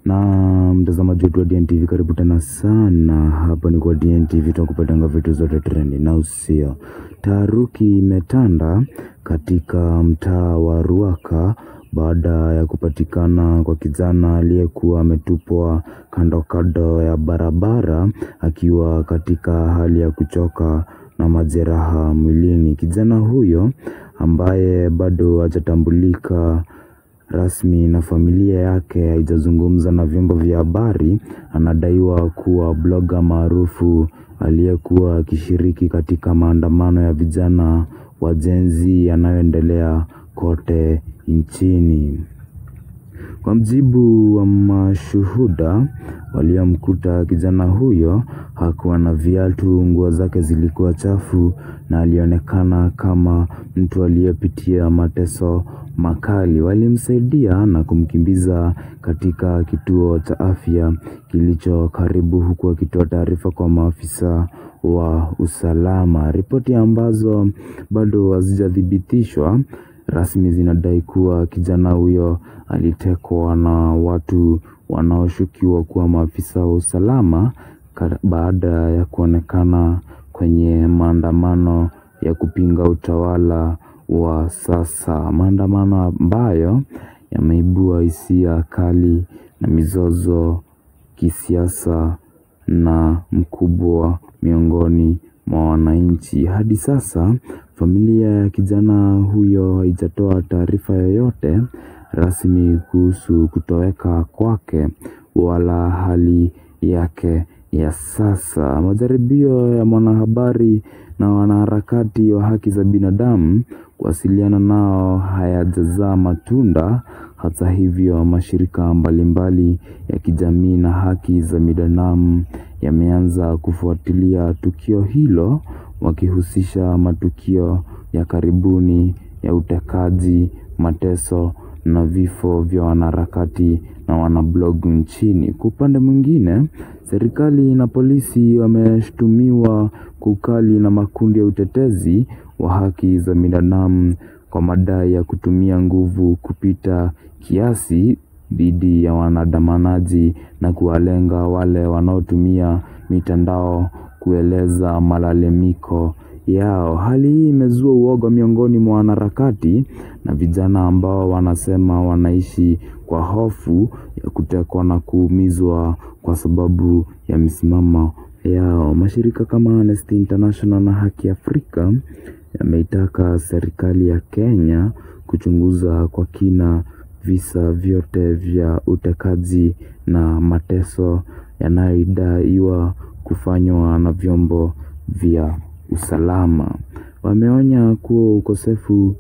Na mtazamaji wetu wa DNTV, karibu tena sana. Hapa ni kwa DNTV, tunakupatanga vitu zote trendi na usio. Taharuki imetanda katika mtaa wa Ruaka baada ya kupatikana kwa kijana aliyekuwa ametupwa kando ya barabara akiwa katika hali ya kuchoka na majeraha mwilini. Kijana huyo ambaye bado hajatambulika rasmi na familia yake haijazungumza na vyombo vya habari, anadaiwa kuwa blogger maarufu aliyekuwa akishiriki katika maandamano ya vijana wa Gen Z yanayoendelea kote nchini. Kwa mjibu wa mashuhuda waliomkuta, kijana huyo hakuwa na viatu, nguo zake zilikuwa chafu na alionekana kama mtu aliyepitia mateso makali. Walimsaidia na kumkimbiza katika kituo cha afya kilicho karibu, huku akitoa taarifa kwa maafisa wa usalama. Ripoti ambazo bado hazijathibitishwa rasmi zinadai kuwa kijana huyo alitekwa na watu wanaoshukiwa kuwa maafisa wa usalama baada ya kuonekana kwenye maandamano ya kupinga utawala wa sasa. Maandamano ambayo yameibua hisia kali na mizozo kisiasa na mkubwa miongoni mwa wananchi. Hadi sasa familia ya kijana huyo haijatoa taarifa yoyote rasmi kuhusu kutoweka kwake wala hali yake ya sasa. Majaribio ya mwanahabari na wanaharakati wa haki za binadamu kuwasiliana nao hayajazaa matunda. Hata hivyo, mashirika mbalimbali ya kijamii na haki za binadamu yameanza kufuatilia tukio hilo, wakihusisha matukio ya karibuni ya utekaji, mateso na vifo vya wanaharakati na wanablog nchini. Kwa upande mwingine, serikali na polisi wameshtumiwa kukali na makundi ya utetezi wa haki za binadamu kwa madai ya kutumia nguvu kupita kiasi dhidi ya waandamanaji na kuwalenga wale wanaotumia mitandao kueleza malalamiko yao. Hali hii imezua uoga miongoni mwa wanaharakati na vijana ambao wanasema wanaishi kwa hofu ya kutekwa na kuumizwa kwa sababu ya misimamo yao. Mashirika kama Amnesty International na Haki Afrika yameitaka serikali ya Kenya kuchunguza kwa kina visa vyote vya utekaji na mateso yanayodaiwa kufanywa na vyombo vya usalama. Wameonya kuwa ukosefu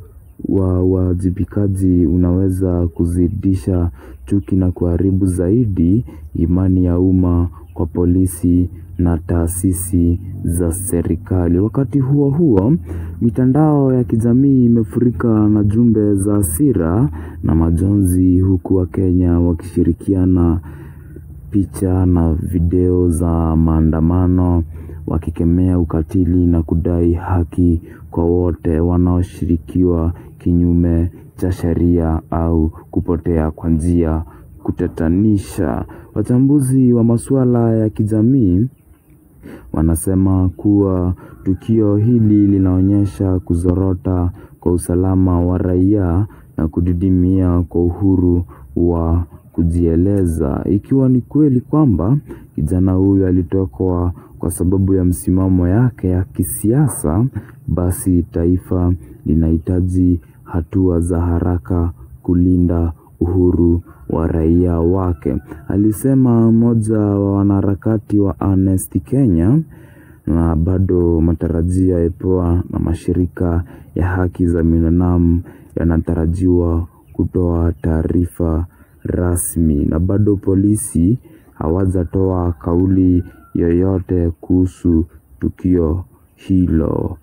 wa uwajibikaji unaweza kuzidisha chuki na kuharibu zaidi imani ya umma kwa polisi na taasisi za serikali. Wakati huo huo, mitandao ya kijamii imefurika na jumbe za hasira na majonzi, huku Wakenya wakishirikiana picha na video za maandamano wakikemea ukatili na kudai haki kwa wote wanaoshirikiwa kinyume cha sheria au kupotea kwa njia kutatanisha. Wachambuzi wa masuala ya kijamii wanasema kuwa tukio hili linaonyesha kuzorota kwa usalama wa raia na kudidimia kwa uhuru wa kujieleza. Ikiwa ni kweli kwamba kijana huyu alitekwa kwa sababu ya msimamo yake ya kisiasa, basi taifa linahitaji hatua za haraka kulinda uhuru wa raia wake, alisema mmoja wa wanaharakati wa Amnesty Kenya. Na bado matarajio ya EPOA na mashirika ya haki za binadamu yanatarajiwa kutoa taarifa rasmi, na bado polisi hawajatoa kauli yoyote kuhusu tukio hilo.